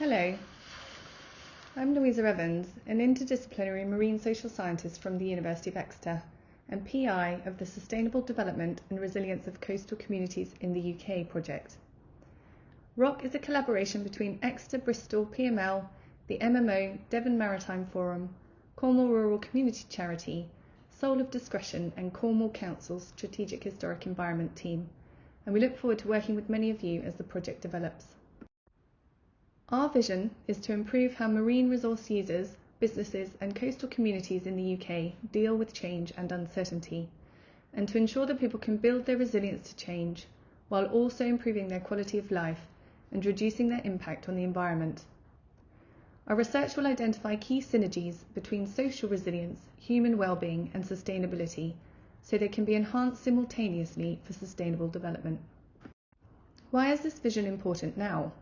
Hello, I'm Louisa Evans, an interdisciplinary marine social scientist from the University of Exeter and PI of the Sustainable Development and Resilience of Coastal Communities in the UK project. ROC is a collaboration between Exeter, Bristol, PML, the MMO, Devon Maritime Forum, Cornwall Rural Community Charity, Soul of Discretion and Cornwall Council's Strategic Historic Environment team, and we look forward to working with many of you as the project develops. Our vision is to improve how marine resource users, businesses and coastal communities in the UK deal with change and uncertainty, and to ensure that people can build their resilience to change while also improving their quality of life and reducing their impact on the environment. Our research will identify key synergies between social resilience, human well-being and sustainability so they can be enhanced simultaneously for sustainable development. Why is this vision important now?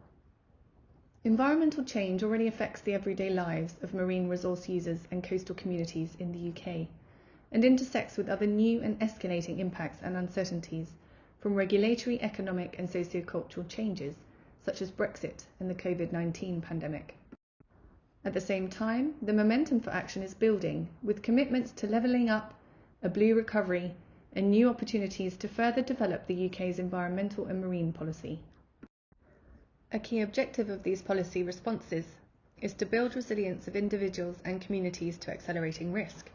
Environmental change already affects the everyday lives of marine resource users and coastal communities in the UK and intersects with other new and escalating impacts and uncertainties from regulatory, economic and socio-cultural changes such as Brexit and the COVID-19 pandemic. At the same time, the momentum for action is building with commitments to levelling up, a blue recovery and new opportunities to further develop the UK's environmental and marine policy. A key objective of these policy responses is to build resilience of individuals and communities to accelerating risk,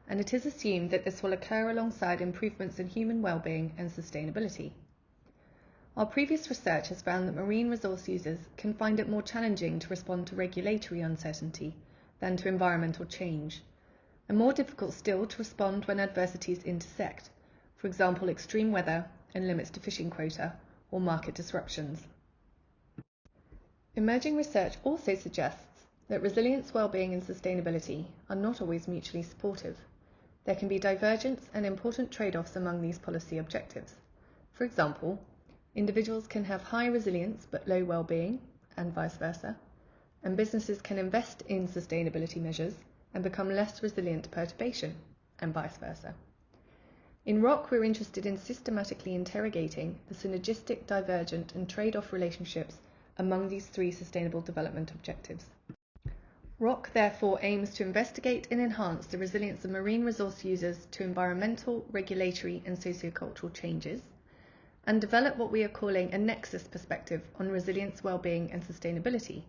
and it is assumed that this will occur alongside improvements in human well-being and sustainability. Our previous research has found that marine resource users can find it more challenging to respond to regulatory uncertainty than to environmental change, and more difficult still to respond when adversities intersect, for example extreme weather and limits to fishing quota or market disruptions. Emerging research also suggests that resilience, well-being and sustainability are not always mutually supportive. There can be divergence and important trade-offs among these policy objectives. For example, individuals can have high resilience but low well-being, and vice versa, and businesses can invest in sustainability measures and become less resilient to perturbation, and vice versa. In ROC, we're interested in systematically interrogating the synergistic, divergent and trade-off relationships among these three sustainable development objectives. ROC therefore aims to investigate and enhance the resilience of marine resource users to environmental, regulatory and sociocultural changes, and develop what we are calling a Nexus perspective on resilience, well-being and sustainability.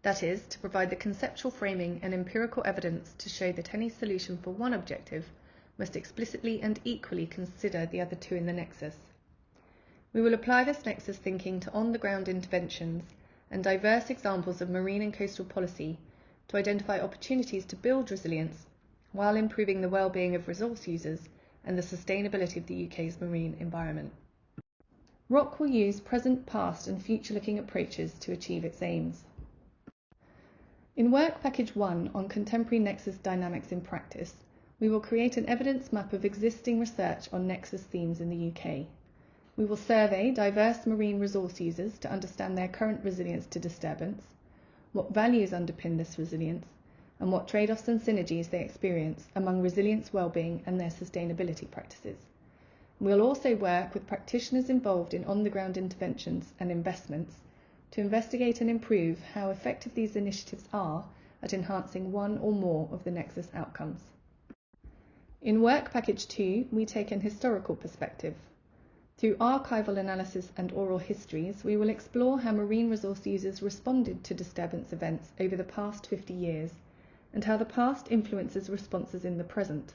That is, to provide the conceptual framing and empirical evidence to show that any solution for one objective must explicitly and equally consider the other two in the Nexus. We will apply this Nexus thinking to on-the-ground interventions and diverse examples of marine and coastal policy to identify opportunities to build resilience while improving the well-being of resource users and the sustainability of the UK's marine environment. ROC will use present, past and future-looking approaches to achieve its aims. In Work Package 1 on Contemporary Nexus Dynamics in Practice, we will create an evidence map of existing research on Nexus themes in the UK. We will survey diverse marine resource users to understand their current resilience to disturbance, what values underpin this resilience, and what trade-offs and synergies they experience among resilience, well-being and their sustainability practices. We'll also work with practitioners involved in on-the-ground interventions and investments to investigate and improve how effective these initiatives are at enhancing one or more of the Nexus outcomes. In Work Package 2, we take an historical perspective. Through archival analysis and oral histories, we will explore how marine resource users responded to disturbance events over the past 50 years and how the past influences responses in the present.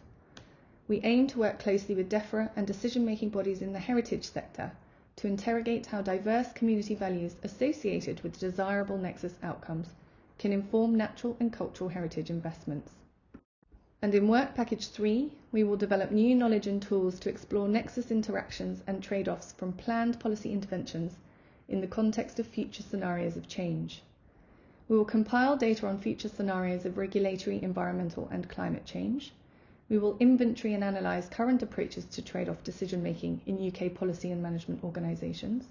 We aim to work closely with DEFRA and decision-making bodies in the heritage sector to interrogate how diverse community values associated with desirable Nexus outcomes can inform natural and cultural heritage investments. And in Work Package 3, we will develop new knowledge and tools to explore Nexus interactions and trade-offs from planned policy interventions in the context of future scenarios of change. We will compile data on future scenarios of regulatory, environmental and climate change. We will inventory and analyse current approaches to trade-off decision-making in UK policy and management organisations.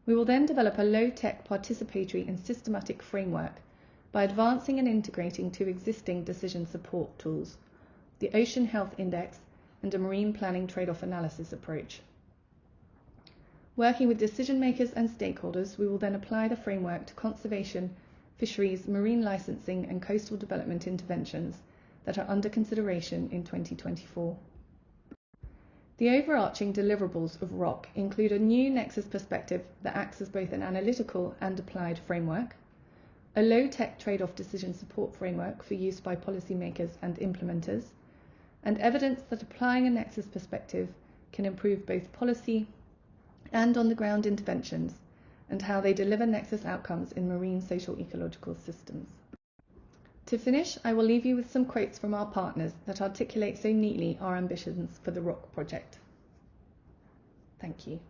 We will then develop a low-tech, participatory and systematic framework by advancing and integrating two existing decision support tools, the Ocean Health Index and a marine planning trade-off analysis approach. Working with decision makers and stakeholders, we will then apply the framework to conservation fisheries, marine licensing and coastal development interventions that are under consideration in 2024. The overarching deliverables of ROC include a new Nexus perspective that acts as both an analytical and applied framework, a low-tech trade-off decision support framework for use by policymakers and implementers, and evidence that applying a Nexus perspective can improve both policy and on-the-ground interventions and how they deliver Nexus outcomes in marine social ecological systems. To finish, I will leave you with some quotes from our partners that articulate so neatly our ambitions for the ROC project. Thank you.